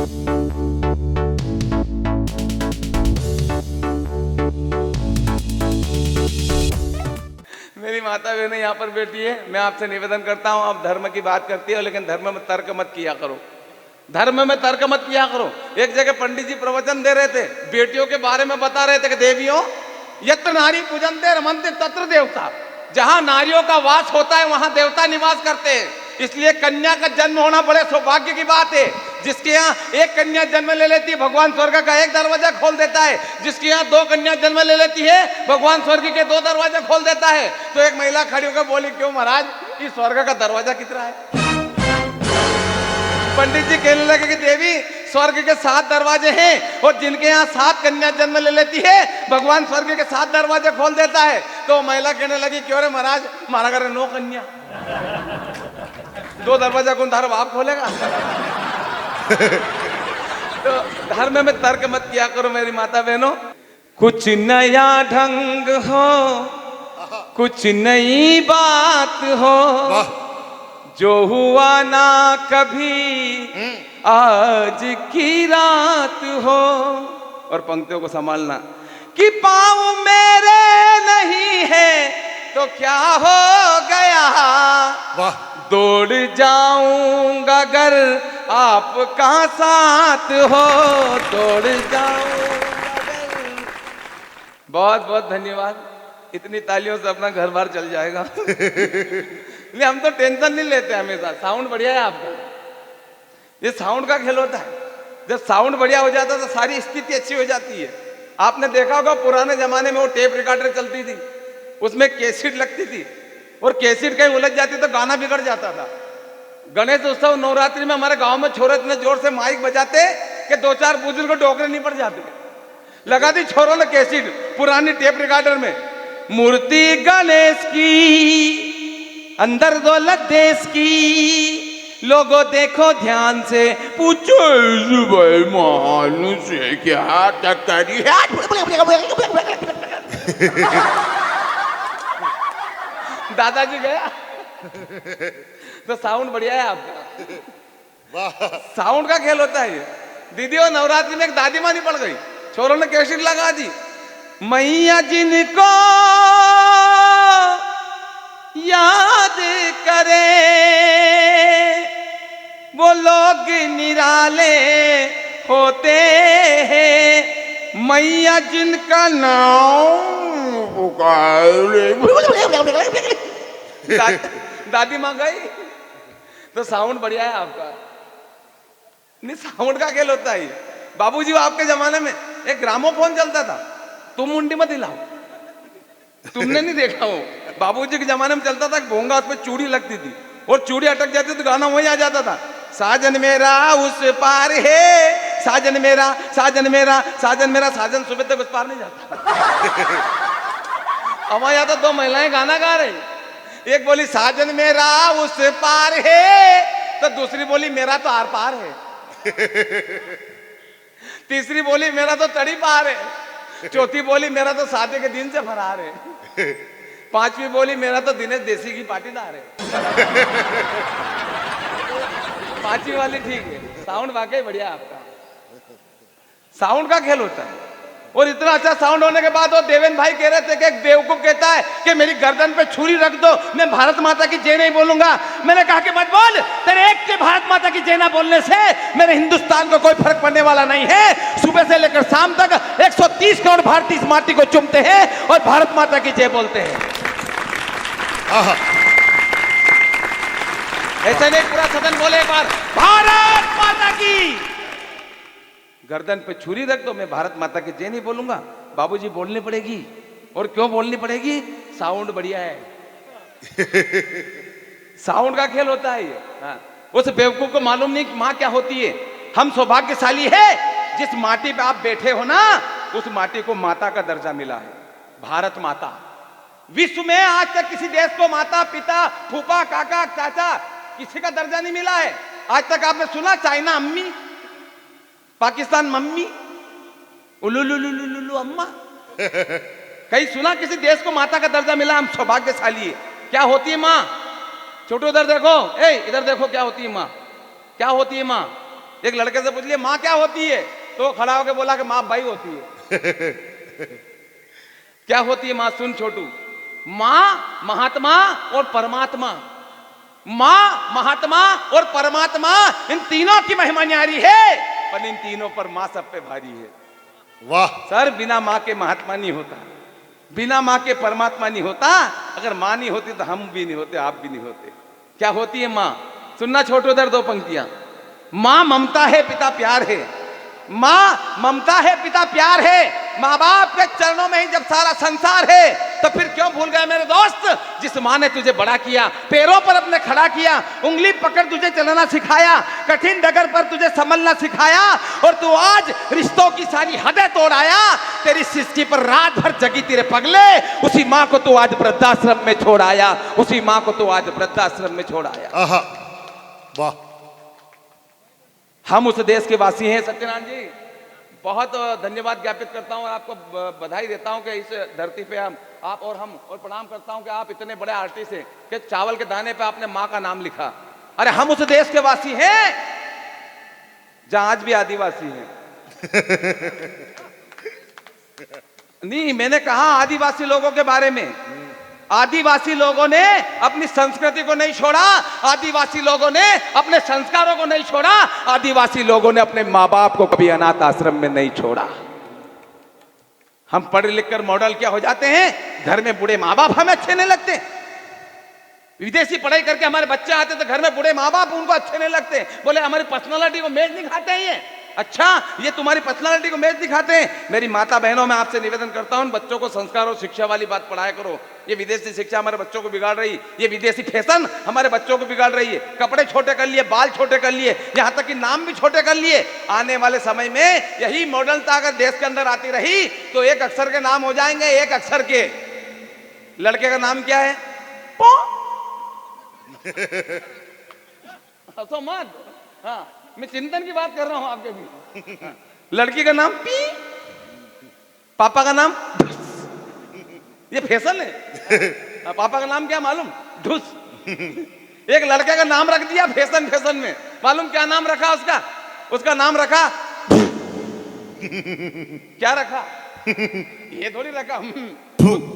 मेरी माता बहनें यहाँ पर बैठी है, मैं आपसे निवेदन करता हूँ, आप धर्म की बात करती हो लेकिन धर्म में तर्क मत किया करो, धर्म में तर्क मत किया करो। एक जगह पंडित जी प्रवचन दे रहे थे, बेटियों के बारे में बता रहे थे कि देवियों यत्र नारी पूजन्ते रमन्ते तत्र देवता, जहां नारियों का वास होता है वहां देवता निवास करते हैं। इसलिए कन्या का जन्म होना बड़े सौभाग्य की बात है। जिसके यहाँ एक कन्या जन्म ले लेती है भगवान स्वर्ग का एक दरवाजा खोल देता है, जिसके यहाँ दो कन्या जन्म ले लेती है भगवान स्वर्ग के दो दरवाजे खोल देता है। तो एक महिला खड़ी होकर बोली, क्यों महाराज, इस स्वर्ग का दरवाजा कितना है? पंडित जी कहने लगे कि देवी स्वर्ग के 7 दरवाजे हैं और जिनके यहाँ 7 कन्या जन्म ले लेती है भगवान स्वर्ग के 7 दरवाजे खोल देता है। तो महिला कहने लगी, क्यों रे महाराज, हमारा घर 9 कन्या, 2 दरवाजा कौन थारा बाप खोलेगा? तो धर्म में तर्क मत किया करो मेरी माता बहनों। कुछ नया ढंग हो, कुछ नई बात हो, जो हुआ ना कभी आज की रात हो। और पंक्तियों को संभालना कि पाँव मेरे नहीं है तो क्या हो गया, दौड़ जाऊंगा अगर आपका साथ हो, दौड़ जाऊंगा। बहुत बहुत धन्यवाद, इतनी तालियों से अपना घर बार चल जाएगा। नहीं, हम तो टेंशन नहीं लेते हमेशा, साउंड बढ़िया है आपका, ये साउंड का खेल होता है। जब साउंड बढ़िया हो जाता है तो सारी स्थिति अच्छी हो जाती है। आपने देखा होगा पुराने जमाने में वो टेप रिकॉर्डर चलती थी, उसमें कैसेट लगती थी और कैसेट कहीं उलझ जाती तो गाना बिगड़ जाता था। गणेश उत्सव नवरात्रि में हमारे गांव में छोरे इतने जोर से माइक बजाते कि 2-4 बुजुर्ग को डोकरे नहीं पड़ जाते। लगा दी छोरों ने कैसेट पुरानी टेप रिकॉर्डर में, मूर्ति गणेश की अंदर दौलत देश की, लोगों देखो ध्यान से, पूछो मान से क्या टक्करी है। दादाजी गया। तो साउंड बढ़िया है आपका, साउंड का खेल होता है ये। दीदी और नवरात्रि में एक दादी माँ नहीं पड़ गई, छोरों ने कैसेट लगा दी, मैया जिनको याद करे वो लोग निराले होते हैं, मैया जिनका नाम पुकारे। दादी मां गई। तो साउंड बढ़िया है आपका, नहीं साउंड का खेल होता है। बाबूजी आपके जमाने में एक ग्रामोफोन चलता था, तुम मुंडी मत हिलाओ, तुमने नहीं देखा हो, बाबूजी के जमाने में चलता था, भोंगा उस पर चूड़ी लगती थी और चूड़ी अटक जाती तो गाना वही आ जाता था, साजन मेरा उस पार है, साजन मेरा, साजन मेरा, साजन मेरा, साजन सुबह तक उस पार नहीं जाता। हमारे यहाँ तो 2 महिलाएं गाना गा रही, एक बोली साजन मेरा उस पार है, तो दूसरी बोली मेरा तो आर पार है, तीसरी बोली मेरा तो तड़ी पार है, चौथी बोली मेरा तो शादी के दिन से फरार है, 5वीं बोली मेरा तो दिनेश देसी की पाटीदार है। 5वीं वाली ठीक है। साउंड वाकई बढ़िया आपका, साउंड का खेल होता है। और इतना अच्छा साउंड होने के बाद वो देवेंद्र भाई कह रहे थे कि एक बेवकूफ कहता है कि मेरी गर्दन पे छुरी रख दो, मैं भारत माता की जय नहीं बोलूंगा। मैंने कहा कि मत बोल, तेरे एक के भारत माता की जय ना बोलने से मेरे हिंदुस्तान को कोई फर्क पड़ने वाला नहीं है। सुबह से लेकर शाम तक 130 करोड़ भारतीय इस माटी को चूमते हैं और भारत माता की जय बोलते हैं। ऐसा नहीं पूरा सदन बोले एक बार भारत माता की। गर्दन पे छुरी रख दो, मैं भारत माता की जय नहीं बोलूंगा। बाबूजी बोलनी पड़ेगी। और क्यों बोलनी पड़ेगी? साउंड बढ़िया है। साउंड का खेल होता है ये। हाँ। उस बेवकूफ को मालूम नहीं कि माँ क्या होती है। हम सौभाग्यशाली है जिस माटी पे आप बैठे हो ना, उस माटी को माता का दर्जा मिला है, भारत माता। विश्व में आज तक किसी देश को माता, पिता, फूफा, काका, चाचा किसी का दर्जा नहीं मिला है। आज तक आपने सुना चाइना अम्मी, पाकिस्तान मम्मी, उलुलुलुलुलु अम्मा? कहीं सुना किसी देश को माता का दर्जा मिला? हम सौभाग्यशाली है। क्या होती है माँ? छोटो इधर देखो, इधर देखो, क्या होती है माँ? क्या होती है माँ? एक लड़के से पूछ लिया माँ क्या होती है, तो वो खड़ा होकर बोला कि माँ भाई होती है। क्या होती है माँ? सुन छोटू, माँ महात्मा और परमात्मा, माँ महात्मा और परमात्मा, इन तीनों की महिमा न्यारी है, पर इन तीनों पर माँ सब पे भारी है। वाह सर, बिना माँ के महात्मा नहीं होता, बिना माँ के परमात्मा नहीं होता। अगर माँ नहीं होती तो हम भी नहीं होते, आप भी नहीं होते। क्या होती है माँ? सुनना छोटू, उधर दो पंक्तियां। माँ ममता है, पिता प्यार है। माँ ममता है, पिता प्यार है। माँ बाप के चरणों में ही जब सारा संसार है, तो फिर क्यों भूल गए मेरे दोस्त, जिस माँ ने तुझे बड़ा किया, पैरों पर अपने खड़ा किया, उंगली पकड़ तुझे चलना सिखाया, कठिन डगर पर तुझे संभलना सिखाया, और तू आज रिश्तों की सारी हदें तोड़ आया। तेरी सृष्टि पर रात भर जगी तेरे पगले, उसी माँ को तू आज वृद्धाश्रम में छोड़ आया, उसी माँ को तू आज वृद्धाश्रम में छोड़ आया। आहा वाह। हम उस देश के वासी हैं। सत्यनारायण जी, बहुत धन्यवाद ज्ञापित करता हूं और आपको बधाई देता हूं कि इस धरती पे आप और हम, और प्रणाम करता हूं कि आप इतने बड़े आर्टिस्ट हैं कि चावल के दाने पे आपने माँ का नाम लिखा। अरे हम उस देश के वासी हैं जहां आज भी आदिवासी हैं। नहीं, मैंने कहा आदिवासी लोगों के बारे में। आदिवासी लोगों ने अपनी संस्कृति को नहीं छोड़ा, आदिवासी लोगों ने अपने संस्कारों को नहीं छोड़ा, आदिवासी लोगों ने अपने माँ बाप को कभी अनाथ आश्रम में नहीं छोड़ा। हम पढ़ लिख कर मॉडल क्या हो जाते हैं, घर में बूढ़े माँ बाप हमें अच्छे नहीं लगते। विदेशी पढ़ाई करके हमारे बच्चे आते तो घर में बूढ़े माँ बाप उनको अच्छे नहीं लगते, बोले हमारी पर्सनालिटी को मैच नहीं खाते हैं ये। अच्छा, ये तुम्हारी पर्सनालिटी को मैच दिखाते हैं। मेरी माता बहनों, में आपसे निवेदन करता हूं, बच्चों को संस्कार और शिक्षा वाली बात पढ़ाया करो। ये विदेशी शिक्षा हमारे बच्चों को बिगाड़ रही, ये विदेशी फैशन हमारे बच्चों को बिगाड़ रही है। कपड़े छोटे कर लिए, बाल छोटे कर लिए, यहां तक कि नाम भी छोटे कर लिए। आने वाले समय में यही मॉडर्नता अगर देश के अंदर आती रही तो एक अक्षर के नाम हो जाएंगे, एक अक्षर के। लड़के का नाम क्या है? पो। हंसो मत, हाँ मैं चिंतन की बात कर रहा हूं आपके भी। लड़की का नाम पी, पापा का नाम ढुस। ये फैशन है। पापा का नाम क्या मालूम? ढुस। एक लड़के का नाम रख दिया फैशन फैशन में, मालूम क्या नाम रखा उसका? उसका नाम रखा क्या रखा? ये थोड़ी रखा,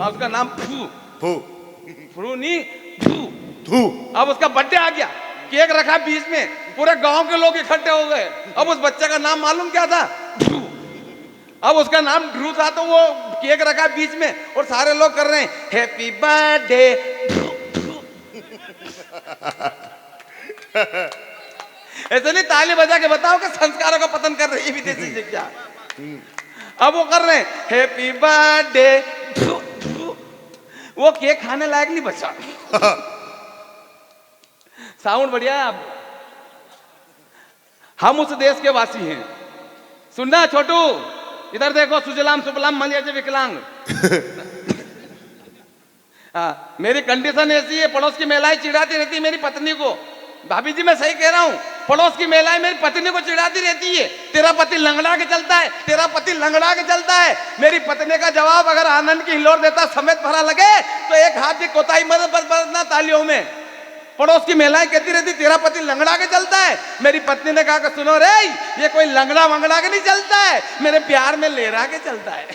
उसका नाम फू। फू फू नहीं, फू। अब उसका बर्थडे आ गया, केक रखा बीच में, पूरे गांव के लोग इकट्ठे हो गए। अब उस बच्चे का नाम मालूम क्या था? ध्रुव। अब उसका नाम ध्रुव था, तो वो केक रखा बीच में और सारे लोग कर रहे हैं हैप्पी बर्थडे। ऐसे नहीं, ताली बजा के बताओ कि संस्कारों का पतन कर रही है विदेशी शिक्षा। अब वो कर रहे हैं हैप्पी बर्थडे, वो केक खाने लायक नहीं बचा। साउंड बढ़िया है आप। हम उस देश के वासी हैं। सुनना छोटू, इधर देखो, सुजलाम सुफलाम मलयज विकलांग। हाँ, मेरी कंडीशन ऐसी है, पड़ोस की महिलाएं चिढ़ाती रहती है मेरी पत्नी को। भाभी जी मैं सही कह रहा हूं, पड़ोस की महिलाएं मेरी पत्नी को चिढ़ाती रहती है, तेरा पति लंगड़ा के चलता है, तेरा पति लंगड़ा के चलता है। मेरी पत्नी का जवाब अगर आनंद की हिलोर देता समेत भरा लगे तो एक हाथ की कोताही मदद बरतना तालियों में। पड़ोस की महिलाएं कहती रहती तेरा पति लंगड़ा के चलता है। मेरी पत्नी ने कहा कि सुनो रे, ये कोई लंगड़ा वंगड़ा के नहीं चलता है, मेरे प्यार में लेरा के चलता है।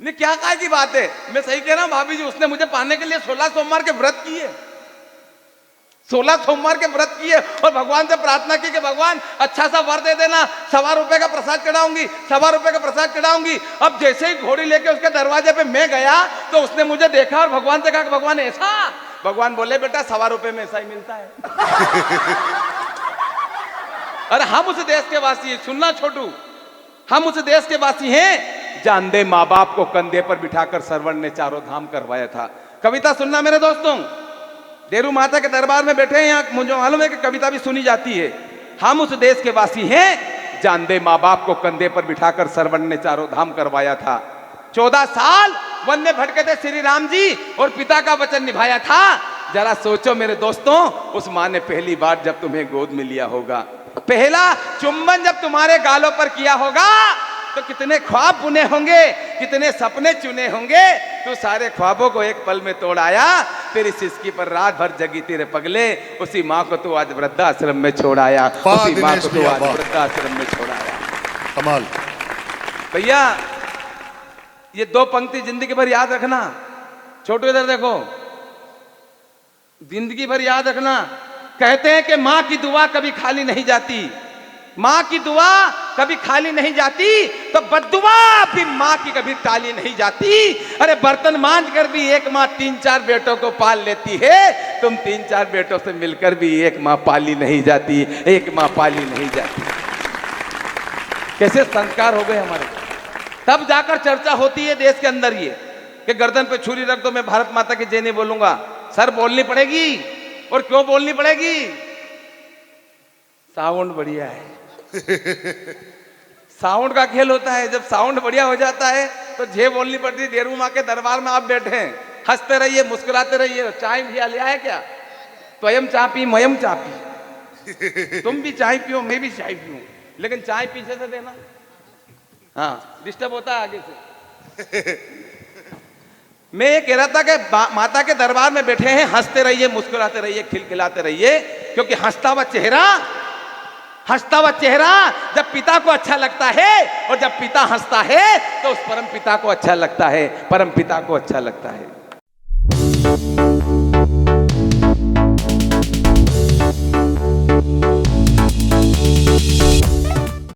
नहीं, क्या कहा की बात है, मैं सही कह रहा हूं भाभी जी। उसने मुझे पाने के लिए 16 सोमवार के व्रत किए, 16 सोमवार के व्रत किए और भगवान से प्रार्थना की कि भगवान अच्छा सा वर दे देना, 1.25 रुपए का प्रसाद चढ़ाऊंगी, 1.25 रुपए का प्रसाद चढ़ाऊंगी। अब जैसे ही घोड़ी लेके उसके दरवाजे पे मैं गया तो उसने मुझे देखा और भगवान से कहा कि भगवान ऐसा? भगवान बोले बेटा 1.25 रुपए में ऐसा ही मिलता है। अरे हम उस देश के वासी हैं। सुनना छोटू, हम उस देश के वासी हैं जान दे माँ बाप को कंधे पर बिठाकर सरवण ने चारों धाम करवाया था। कविता सुनना मेरे दोस्तों, देरू माता के दरबार में बैठे हैं, यहाँ मुझे मालूम है कि कविता भी सुनी जाती है। हम उस देश के वासी हैं जान दे माँ बाप को कंधे पर बिठाकर सरवण ने चारों धाम करवाया था। 14 साल वन में भटके थे श्री राम जी और पिता का वचन निभाया था। जरा सोचो मेरे दोस्तों, उस माँ ने पहली बार जब तुम्हें गोद में लिया होगा, पहला चुंबन जब तुम्हारे गालों पर किया होगा, तो कितने ख्वाब बुने होंगे, कितने सपने चुने होंगे। तू सारे ख्वाबों को एक पल में तोड़ आया, तेरी सिसकी पर रात भर जगी तेरे पगले। उसी माँ को तू आज वृद्धाश्रम में छोड़ आया, उसी माँ को तू आज वृद्धाश्रम में छोड़ आया। कमाल। भैया ये दो पंक्ति जिंदगी भर याद रखना। छोटू इधर देखो, जिंदगी भर याद रखना। कहते हैं कि माँ की दुआ कभी खाली नहीं जाती, माँ की दुआ कभी खाली नहीं जाती, तो बद्दुआ भी माँ की कभी टाली नहीं जाती। अरे बर्तन मांज कर भी एक माँ 3-4 बेटों को पाल लेती है, तुम 3-4 बेटों से मिलकर भी एक माँ पाली नहीं जाती, एक माँ पाली नहीं जाती। कैसे संस्कार हो गए हमारे। तब जाकर चर्चा होती है देश के अंदर ये कि गर्दन पे छुरी रख दो, मैं भारत माता की जय नहीं बोलूंगा। सर बोलनी पड़ेगी। और क्यों बोलनी पड़ेगी? साउंड बढ़िया है। साउंड का खेल होता है। जब साउंड बढ़िया हो जाता है तो जय बोलनी पड़ती है। देरू माँ के दरबार में आप बैठे हैं, हंसते रहिए, मुस्कुराते रहिए। चाय भी लिया है क्या? त्वयम चापी मयम चापी। तुम भी चाय पियो, मैं भी चाय पीऊं, लेकिन चाय पीछे से देना। हाँ, डिस्टर्ब होता है आगे से। मैं ये कह रहा था कि माता के दरबार में बैठे हैं, हंसते रहिए, मुस्कुराते रहिए, खिलखिलाते रहिए, क्योंकि हंसता हुआ चेहरा जब पिता को अच्छा लगता है, और जब पिता हंसता है तो उस परम पिता को अच्छा लगता है, परम पिता को अच्छा लगता है।